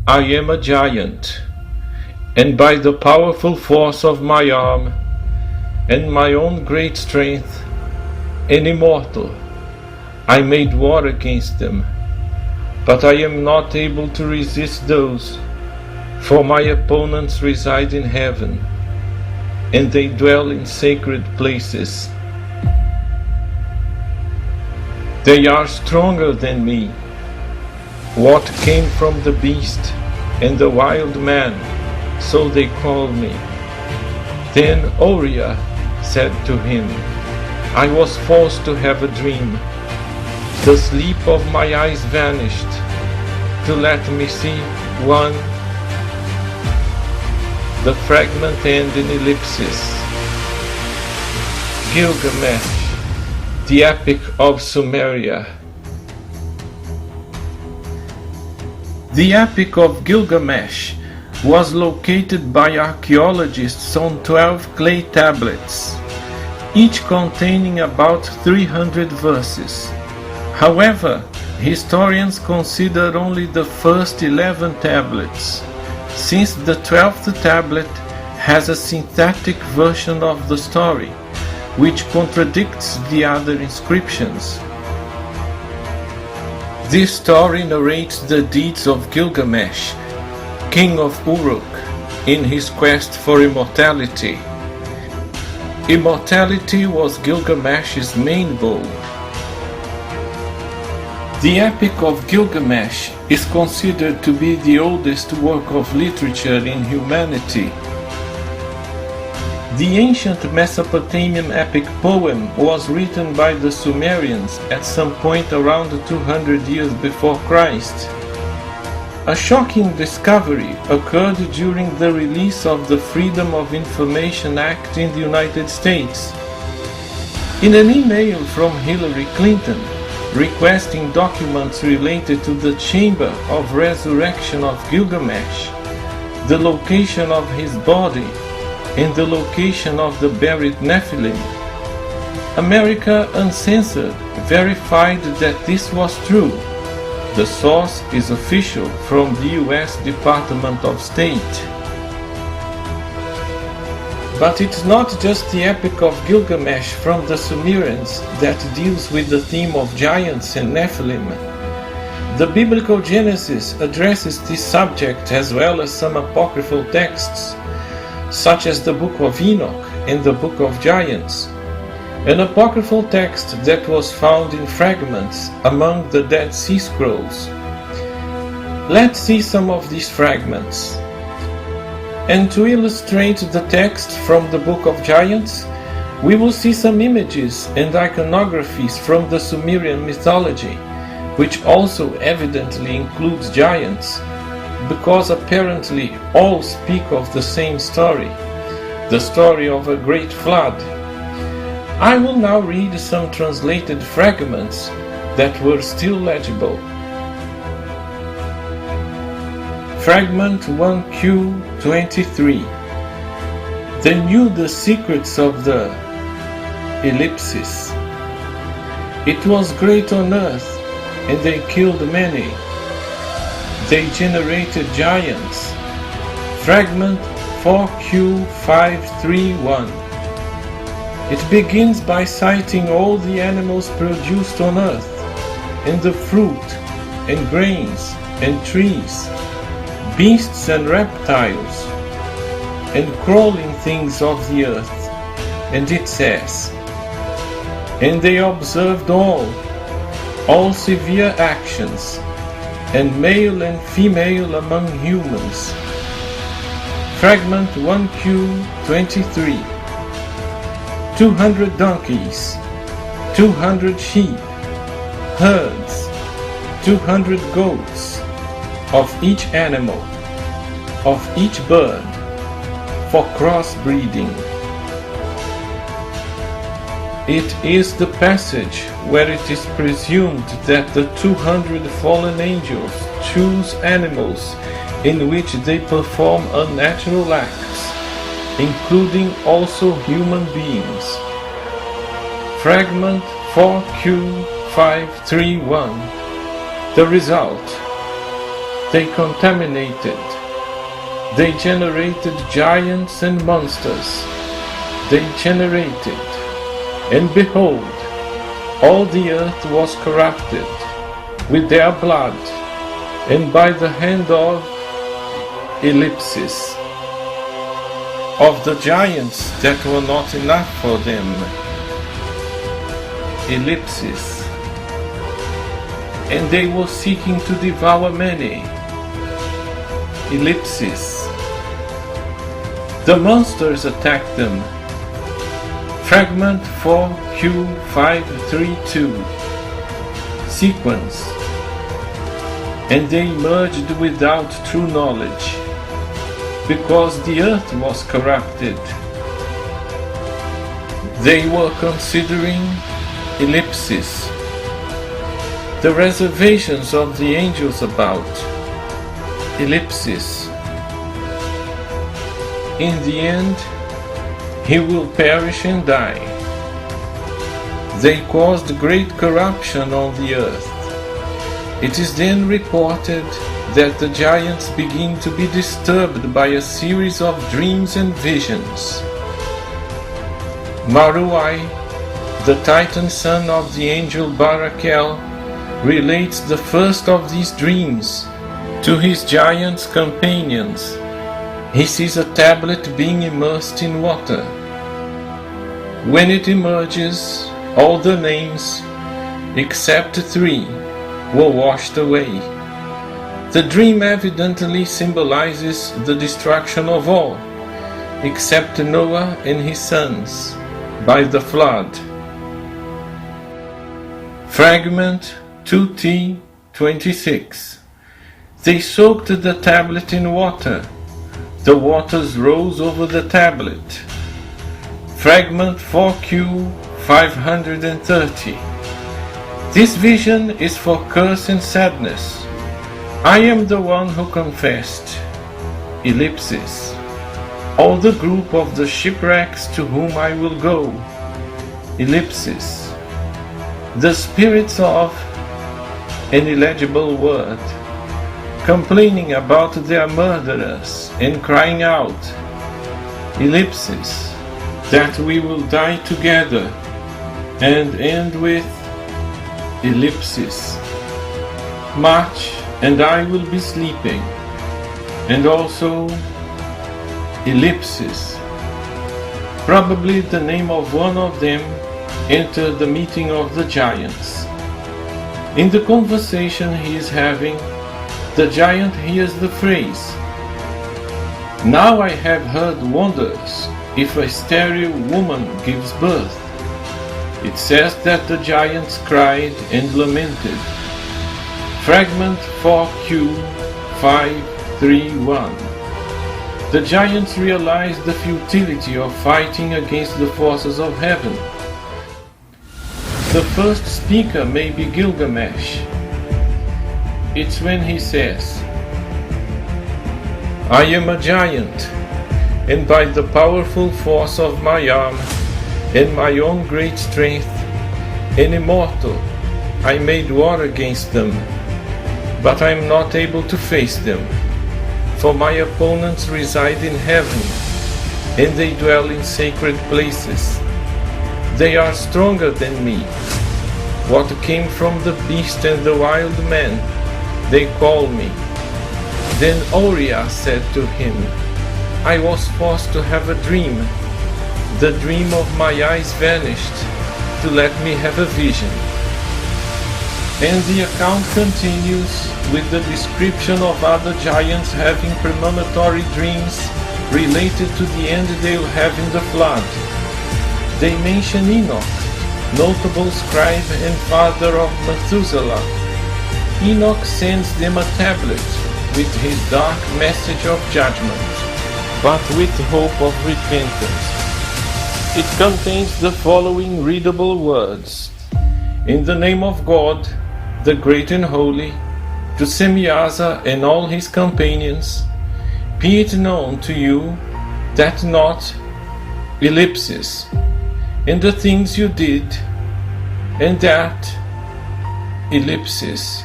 I am a giant, and by the powerful force of my arm, and my own great strength, and immortal, I made war against them, but I am not able to resist those, for my opponents reside in heaven, and they dwell in sacred places. They are stronger than me. What came from the beast and the wild man, so they call me. Then Uriah said to him, I was forced to have a dream. The sleep of my eyes vanished, to let me see one. The fragment end in ellipsis. Gilgamesh, the Epic of Sumeria. The Epic of Gilgamesh was located by archaeologists on 12 clay tablets, each containing about 300 verses. However, historians consider only the first 11 tablets, since the 12th tablet has a synthetic version of the story, which contradicts the other inscriptions. This story narrates the deeds of Gilgamesh, king of Uruk, in his quest for immortality. Immortality was Gilgamesh's main goal. The Epic of Gilgamesh is considered to be the oldest work of literature in humanity. The ancient Mesopotamian epic poem was written by the Sumerians at some point around 200 years before Christ. A shocking discovery occurred during the release of the Freedom of Information Act in the United States. In an email from Hillary Clinton requesting documents related to the Chamber of Resurrection of Gilgamesh, the location of his body, and the location of the buried Nephilim, America Uncensored verified that this was true. The source is official from the US Department of State. But it's not just the Epic of Gilgamesh from the Sumerians that deals with the theme of giants and Nephilim. The biblical Genesis addresses this subject as well as some apocryphal texts, such as the Book of Enoch and the Book of Giants, an apocryphal text that was found in fragments among the Dead Sea Scrolls. Let's see some of these fragments. And to illustrate the text from the Book of Giants, we will see some images and iconographies from the Sumerian mythology, which also evidently includes giants, because apparently all speak of the same story, the story of a great flood. I will now read some translated fragments that were still legible. Fragment 1Q23. They knew the secrets of the ellipsis. It was great on earth, and they killed many. They generated giants. Fragment 4Q531. It begins by citing all the animals produced on earth, and the fruit, and grains, and trees, beasts and reptiles, and crawling things of the earth. And it says, and they observed all severe actions, and male and female among humans. Fragment 1Q23. 200 donkeys, 200 sheep, herds, 200 goats, of each animal, of each bird, for crossbreeding. It is the passage where it is presumed that the 200 fallen angels choose animals in which they perform unnatural acts, including also human beings. Fragment 4Q531. The result. They contaminated. They generated giants and monsters. They generated, and behold, all the earth was corrupted with their blood, and by the hand of ellipsis, of the giants that were not enough for them. Ellipsis. And they were seeking to devour many. Ellipsis. The monsters attacked them. Fragment 4Q532. Sequence. And they emerged without true knowledge, because the earth was corrupted. They were considering ellipsis, the reservations of the angels about ellipsis. In the end, he will perish and die. They caused great corruption on the earth. It is then reported that the giants begin to be disturbed by a series of dreams and visions. Maruai, the Titan son of the angel Barakel, relates the first of these dreams to his giant's companions. He sees a tablet being immersed in water. When it emerges, all the names, except 3, were washed away. The dream evidently symbolizes the destruction of all, except Noah and his sons, by the flood. Fragment 2T26. They soaked the tablet in water. The waters rose over the tablet. Fragment 4Q530. This vision is for curse and sadness. I am the one who confessed. Ellipsis. All the group of the shipwrecks to whom I will go. Ellipsis. The spirits of an illegible word, complaining about their murderers and crying out. Ellipsis. That we will die together, and end with ellipsis. March, and I will be sleeping, and also ellipsis. Probably the name of one of them entered the meeting of the giants. In the conversation he is having, the giant hears the phrase, "Now I have heard wonders if a sterile woman gives birth." It says that the giants cried and lamented. Fragment 4Q531. The giants realized the futility of fighting against the forces of heaven. The first speaker may be Gilgamesh. It's when he says, "I am a giant, and by the powerful force of my arm and my own great strength, an immortal, I made war against them, but I am not able to face them, for my opponents reside in heaven, and they dwell in sacred places. They are stronger than me. What came from the beast and the wild man, they call me." Then Oriah said to him, "I was forced to have a dream. The dream of my eyes vanished to let me have a vision." And the account continues with the description of other giants having premonitory dreams related to the end they will have in the flood. They mention Enoch, notable scribe and father of Methuselah. Enoch sends them a tablet with his dark message of judgment, but with hope of repentance. It contains the following readable words: "In the name of God, the great and holy, to Semyaza and all his companions, be it known to you that not ellipsis, in the things you did, and that ellipsis,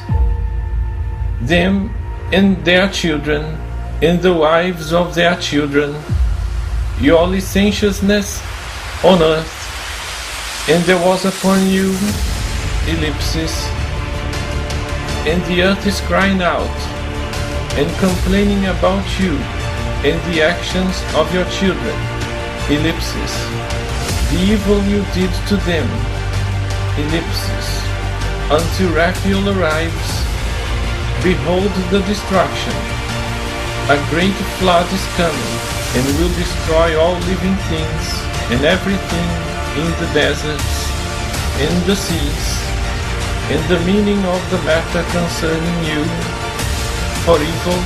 them and their children, and the wives of their children, your licentiousness on earth, and there was upon you, ellipsis, and the earth is crying out, and complaining about you, and the actions of your children, ellipsis, the evil you did to them, ellipsis, until Raphael arrives. Behold the destruction. A great flood is coming, and will destroy all living things, and everything in the deserts, in the seas, and the meaning of the matter concerning you, for evil.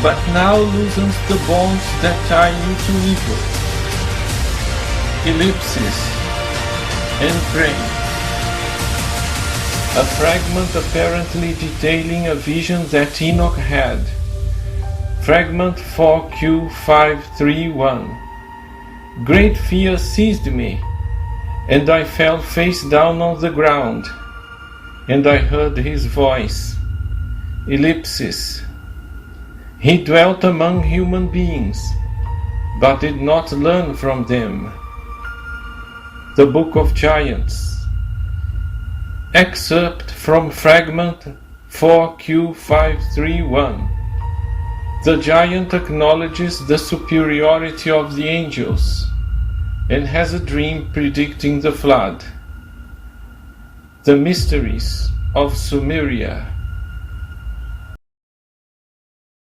But now loosens the bonds that tie you to evil. Ellipsis, and pray. A fragment apparently detailing a vision that Enoch had. Fragment 4Q531. Great fear seized me, and I fell face down on the ground, and I heard his voice. Ellipsis. He dwelt among human beings, but did not learn from them. The Book of Giants. Excerpt from fragment 4Q531. The giant acknowledges the superiority of the angels and has a dream predicting the flood. The mysteries of Sumeria.